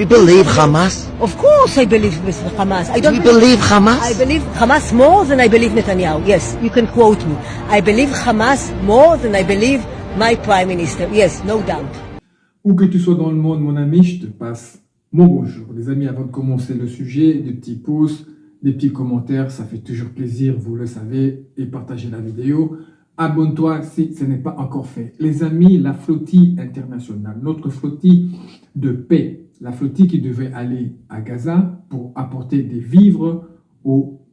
you believe Hamas? Of course I believe with Hamas. I don't Do you believe Hamas? I believe Hamas more than I believe Netanyahu. Yes, you can quote me. I believe Hamas more than I believe my Prime Minister. Yes, no doubt. Où que tu sois dans le monde, mon ami, je te passe mon bonjour. Les amis, avant de commencer le sujet, des petits pouces, des petits commentaires, ça fait toujours plaisir, vous le savez, et partagez la vidéo. Abonne-toi si ce n'est pas encore fait. Les amis, la flottille internationale, notre flottille de paix, la flottille qui devait aller à Gaza pour apporter des vivres aux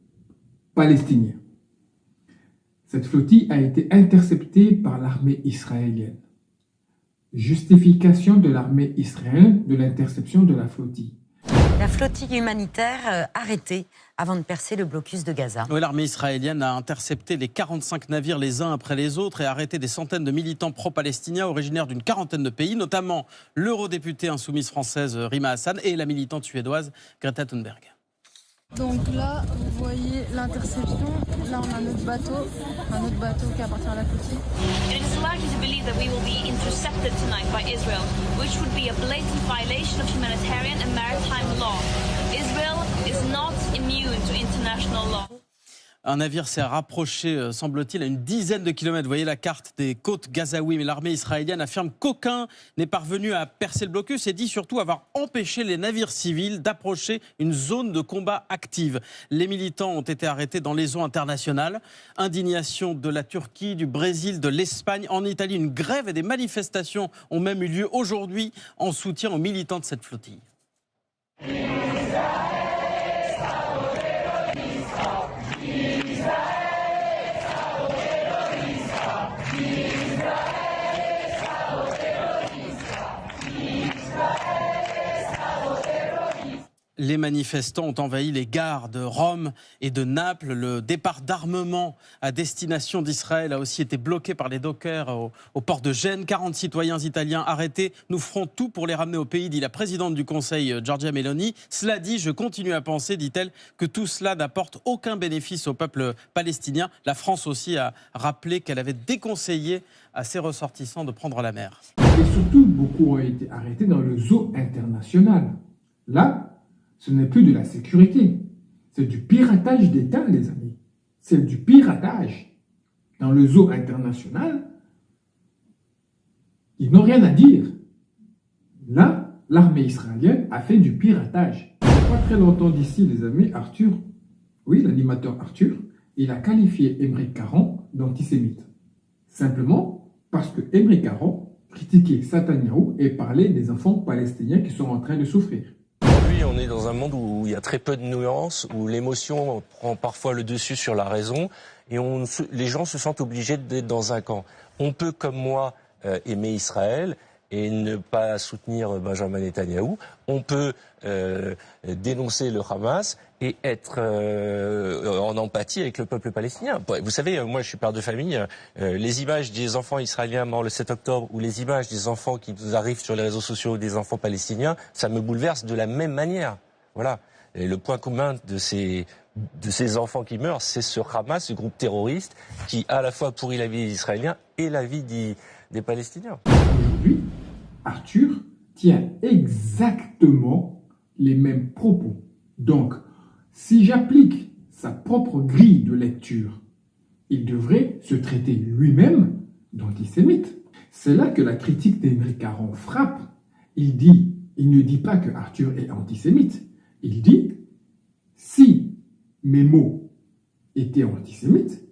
Palestiniens. Cette flottille a été interceptée par l'armée israélienne. Justification de l'armée israélienne de l'interception de la flottille. La flottille humanitaire arrêtée avant de percer le blocus de Gaza. Oui, l'armée israélienne a intercepté les 45 navires les uns après les autres et arrêté des centaines de militants pro-palestiniens originaires d'une quarantaine de pays, notamment l'eurodéputée insoumise française Rima Hassan et la militante suédoise Greta Thunberg. Donc là, vous voyez l'interception. Là, on a un autre bateau qui appartient à la flottille. It is likely to believe that we will be intercepted tonight by Israel, which would be a blatant violation of humanitarian and maritime law. Israel is not immune to international law. Un navire s'est rapproché, semble-t-il, à une dizaine de kilomètres. Vous voyez la carte des côtes gazaouis, mais l'armée israélienne affirme qu'aucun n'est parvenu à percer le blocus et dit surtout avoir empêché les navires civils d'approcher une zone de combat active. Les militants ont été arrêtés dans les eaux internationales. Indignation de la Turquie, du Brésil, de l'Espagne, en Italie. Une grève et des manifestations ont même eu lieu aujourd'hui en soutien aux militants de cette flottille. Les manifestants ont envahi les gares de Rome et de Naples. Le départ d'armement à destination d'Israël a aussi été bloqué par les dockers au port de Gênes. 40 citoyens italiens arrêtés. Nous ferons tout pour les ramener au pays, dit la présidente du Conseil, Giorgia Meloni. Cela dit, je continue à penser, dit-elle, que tout cela n'apporte aucun bénéfice au peuple palestinien. La France aussi a rappelé qu'elle avait déconseillé à ses ressortissants de prendre la mer. Et surtout, beaucoup ont été arrêtés dans le zoo international. Là, ce n'est plus de la sécurité. C'est du piratage d'État, les amis. C'est du piratage. Dans le zoo international, ils n'ont rien à dire. Là, l'armée israélienne a fait du piratage. Il n'y a pas très longtemps d'ici, les amis, Arthur, oui, l'animateur Arthur, il a qualifié Émeric Caron d'antisémite. Simplement parce que Émeric Caron critiquait Netanyahou et parlait des enfants palestiniens qui sont en train de souffrir. On est dans un monde où il y a très peu de nuances, où l'émotion prend parfois le dessus sur la raison, et les gens se sentent obligés d'être dans un camp. On peut, comme moi, aimer Israël et ne pas soutenir Benjamin Netanyahou. On peut dénoncer le Hamas et être en empathie avec le peuple palestinien. Vous savez, moi je suis père de famille, les images des enfants israéliens morts le 7 octobre ou les images des enfants qui nous arrivent sur les réseaux sociaux des enfants palestiniens, ça me bouleverse de la même manière. Voilà. Et le point commun de ces enfants qui meurent, c'est ce Hamas, ce groupe terroriste qui à la fois pourrit la vie des Israéliens et la vie des Palestiniens. Aujourd'hui, Arthur tient exactement les mêmes propos. Donc, si j'applique sa propre grille de lecture, il devrait se traiter lui-même d'antisémite. C'est là que la critique d'Émeric Caron frappe. Il ne dit pas que Arthur est antisémite. Il dit, si mes mots étaient antisémites,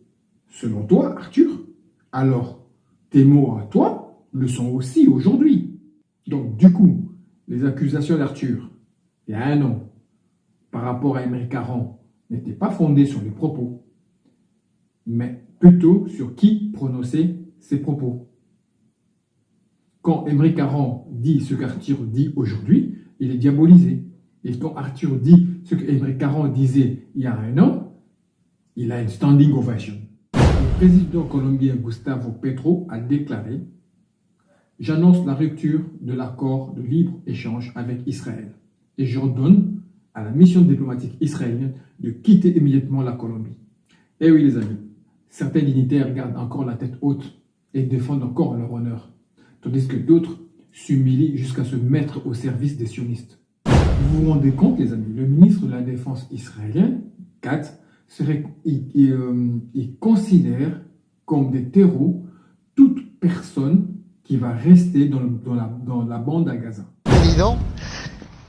selon toi, Arthur, alors tes mots à toi le sont aussi aujourd'hui. Donc, du coup, les accusations d'Arthur, il y a un an, par rapport à Émeric Caron, n'étaient pas fondées sur les propos, mais plutôt sur qui prononçait ces propos. Quand Émeric Caron dit ce qu'Arthur dit aujourd'hui, il est diabolisé. Et quand Arthur dit ce qu'Émeric Caron disait il y a un an, il a une standing ovation. Le président colombien Gustavo Petro a déclaré « J'annonce la rupture de l'accord de libre-échange avec Israël et j'ordonne à la mission diplomatique israélienne de quitter immédiatement la Colombie. » Eh oui les amis, certains dignitaires gardent encore la tête haute et défendent encore leur honneur, tandis que d'autres s'humilient jusqu'à se mettre au service des sionistes. vous vous rendez compte, les amis, le ministre de la Défense israélien, Katz, il considère comme des terreaux toute personne qui va rester dans la bande à Gaza. Président,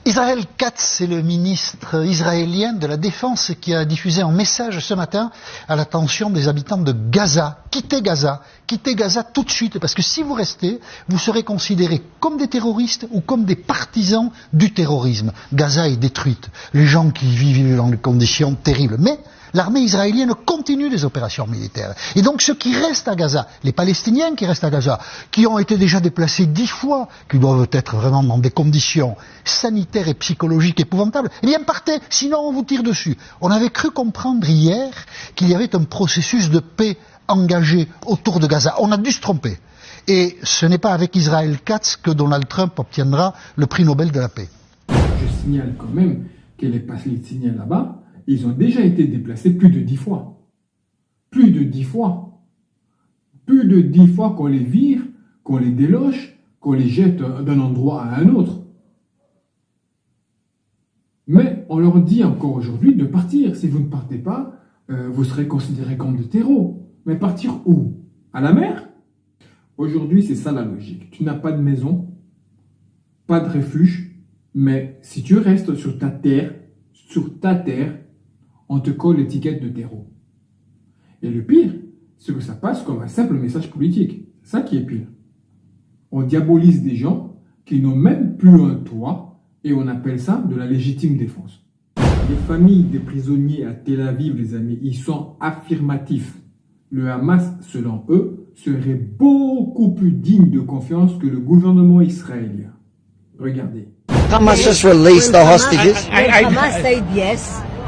Israël Katz, c'est le ministre israélien de la Défense qui a diffusé un message ce matin à l'attention des habitants de Gaza. Quittez Gaza tout de suite, parce que si vous restez, vous serez considérés comme des terroristes ou comme des partisans du terrorisme. Gaza est détruite, les gens qui vivent dans des conditions terribles. Mais l'armée israélienne continue les opérations militaires. Et donc ceux qui restent à Gaza, les Palestiniens qui restent à Gaza, qui ont été déjà déplacés 10 fois, qui doivent être vraiment dans des conditions sanitaires et psychologiques épouvantables, eh bien partez, sinon on vous tire dessus. On avait cru comprendre hier qu'il y avait un processus de paix engagé autour de Gaza. On a dû se tromper. Et ce n'est pas avec Israël Katz que Donald Trump obtiendra le prix Nobel de la paix. Je signale quand même que les Palestiniens là-bas, ils ont déjà été déplacés plus de 10 fois. Plus de 10 fois. Plus de 10 fois qu'on les vire, qu'on les déloge, qu'on les jette d'un endroit à un autre. Mais on leur dit encore aujourd'hui de partir. Si vous ne partez pas, vous serez considérés comme des terreaux. Mais partir où? À la mer? Aujourd'hui, c'est ça la logique. Tu n'as pas de maison, pas de refuge, mais si tu restes sur ta terre, on te colle l'étiquette de terreau. Et le pire, c'est que ça passe comme un simple message politique. C'est ça qui est pire. On diabolise des gens qui n'ont même plus un toit et on appelle ça de la légitime défense. Les familles des prisonniers à Tel Aviv, les amis, ils sont affirmatifs. Le Hamas, selon eux, serait beaucoup plus digne de confiance que le gouvernement israélien. Regardez. Hamas just released the hostages.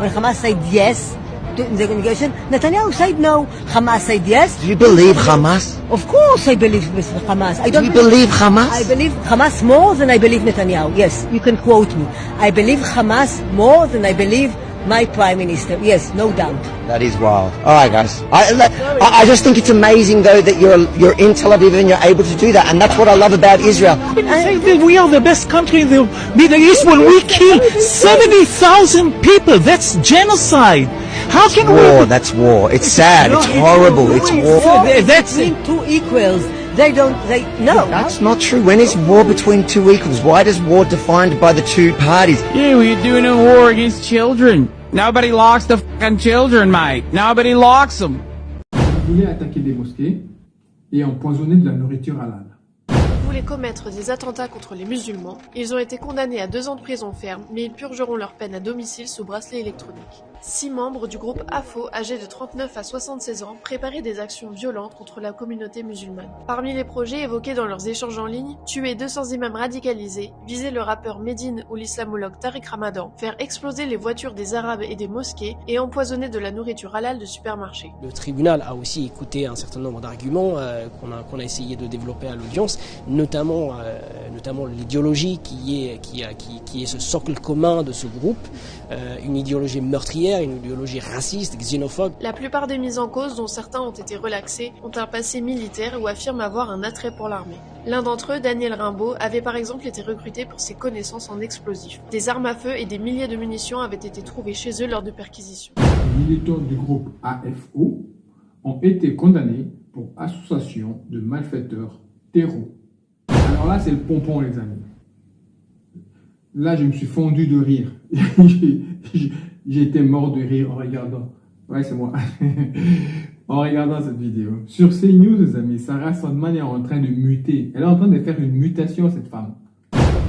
When Hamas said yes to the negotiation, Netanyahu said no. Hamas said yes. Do you believe Hamas? Of course I believe Hamas. I Do don't you believe Hamas? I believe Hamas more than I believe Netanyahu. Yes, you can quote me. I believe Hamas more than I believe my Prime Minister. Yes, no doubt. That is wild. All right, guys. I just think it's amazing, though, that you're in Tel Aviv and you're able to do that, and that's what I love about Israel. We are the best country in the Middle East when we kill 70,000 people. That's genocide. How can war, we? That's war. It's sad. It's horrible. It's war. That's between two equals. No. That's not true. When is war between two equals? Why is war defined by the two parties? Yeah, we're doing a war against children. Nobody locks the fucking children, mate. Nobody locks them. Ils voulaient attaquer des mosquées et empoisonner de la nourriture halal. Voulaient commettre des attentats contre les musulmans. Ils ont été condamnés à 2 ans de prison ferme, mais ils purgeront leur peine à domicile sous bracelet électronique. 6 membres du groupe AFO, âgés de 39 à 76 ans, préparaient des actions violentes contre la communauté musulmane. Parmi les projets évoqués dans leurs échanges en ligne, tuer 200 imams radicalisés, viser le rappeur Medine ou l'islamologue Tariq Ramadan, faire exploser les voitures des arabes et des mosquées et empoisonner de la nourriture halal de supermarchés. Le tribunal a aussi écouté un certain nombre d'arguments qu'on a essayé de développer à l'audience, notamment l'idéologie qui est ce socle commun de ce groupe, une idéologie meurtrière, une idéologie raciste, xénophobe. La plupart des mises en cause, dont certains ont été relaxés, ont un passé militaire ou affirment avoir un attrait pour l'armée. L'un d'entre eux, Daniel Rimbaud, avait par exemple été recruté pour ses connaissances en explosifs. Des armes à feu et des milliers de munitions avaient été trouvées chez eux lors de perquisitions. Les militants du groupe AFO ont été condamnés pour association de malfaiteurs terreaux. Alors là, c'est le pompon, les amis. Là, je me suis fondu de rire. J'ai été mort de rire en regardant. Ouais, c'est moi. En regardant cette vidéo. Sur CNews, les amis, Sarah Sandman est en train de muter. Elle est en train de faire une mutation, cette femme.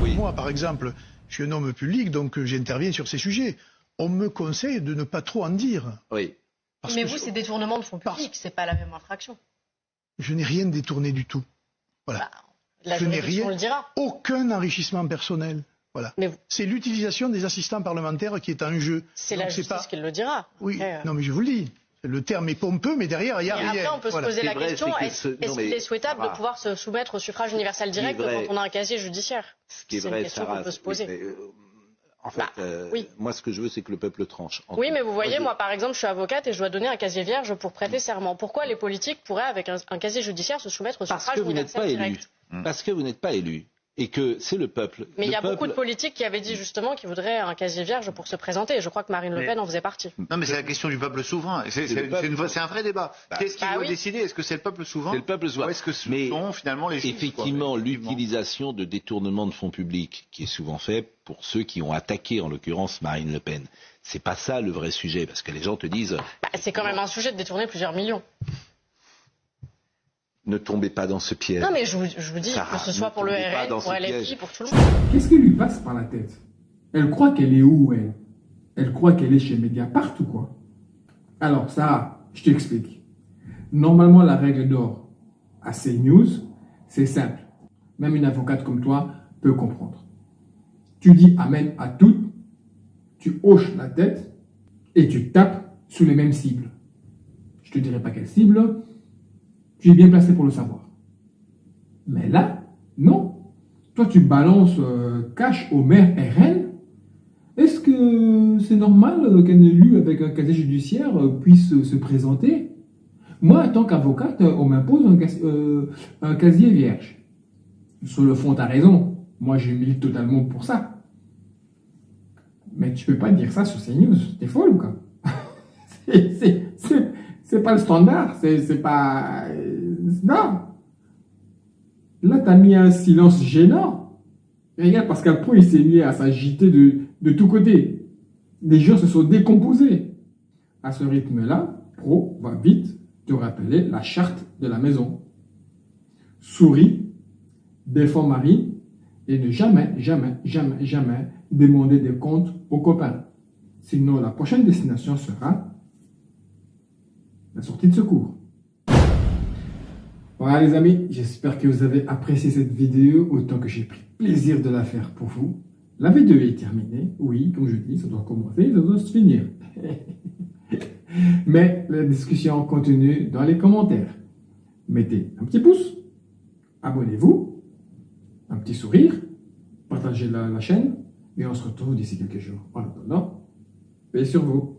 Oui. Moi, par exemple, je suis un homme public, donc j'interviens sur ces sujets. On me conseille de ne pas trop en dire. Oui. Mais vous, c'est détournement de fonds publics, c'est pas la même infraction. Je n'ai rien détourné du tout. Voilà. La juridiction le dira. Aucun enrichissement personnel. Voilà. C'est l'utilisation des assistants parlementaires qui est en jeu. C'est la justice qui le dira. Oui, non mais je vous le dis. Le terme est pompeux, mais derrière, il y a rien. Après, on peut se poser la question, est-ce qu'il est souhaitable de pouvoir se soumettre au suffrage universel direct quand on a un casier judiciaire? C'est une question qu'on peut se poser. En fait, moi, ce que je veux, c'est que le peuple tranche. Oui, mais vous voyez, moi, par exemple, je suis avocate et je dois donner un casier vierge pour prêter serment. Pourquoi les politiques pourraient, avec un casier judiciaire, se soumettre au suffrage universel direct? Parce que vous n'êtes pas élu. et que c'est le peuple. Mais il y a beaucoup de politiques qui avaient dit justement qu'ils voudraient un casier vierge pour se présenter. Et je crois que Marine Le Pen en faisait partie. Non, mais c'est la question du peuple souverain. C'est un vrai débat. Qu'est-ce qui doit décider? Est-ce que c'est le peuple souverain? C'est le peuple souverain. Ou est-ce que ce sont finalement les juges? Effectivement, l'utilisation de détournement de fonds publics, qui est souvent fait pour ceux qui ont attaqué, en l'occurrence, Marine Le Pen. C'est pas ça le vrai sujet, parce que les gens te disent... c'est quand même un sujet de détourner plusieurs millions. Ne tombez pas dans ce piège. Non mais je vous dis, que ce soit pour le RN, pour LFI, pour tout le monde. Qu'est-ce qui lui passe par la tête? Elle croit qu'elle est où, elle? Elle croit qu'elle est chez Mediapart ou quoi? Alors ça, je t'explique. Normalement, la règle d'or à CNews, c'est simple. Même une avocate comme toi peut comprendre. Tu dis amen à tout, tu hoches la tête et tu tapes sous les mêmes cibles. Je te dirai pas quelle cible. Tu es bien placé pour le savoir. Mais là, non. Toi, tu balances cash au maire RN. Est-ce que c'est normal qu'un élu avec un casier judiciaire puisse se présenter? Moi, en tant qu'avocate, on m'impose un casier vierge. Sur le fond, tu as raison. Moi, je milite totalement pour ça. Mais tu peux pas dire ça sur CNews. T'es folle ou quoi? C'est pas le standard, c'est pas... Non. Là, t'as mis un silence gênant. Et regarde, Pascal Pro, il s'est mis à s'agiter de tous côtés. Les gens se sont décomposés. À ce rythme-là, Pro va vite te rappeler la charte de la maison. Souris, défends Marie, et ne jamais, jamais, jamais, jamais demander des comptes aux copains. Sinon, la prochaine destination sera... la sortie de secours. Voilà les amis, j'espère que vous avez apprécié cette vidéo autant que j'ai pris plaisir de la faire pour vous. La vidéo est terminée, oui, comme je dis, ça doit commencer, ça doit se finir. Mais la discussion continue dans les commentaires. Mettez un petit pouce, abonnez-vous, un petit sourire, partagez la chaîne et on se retrouve d'ici quelques jours. En attendant, paix sur vous.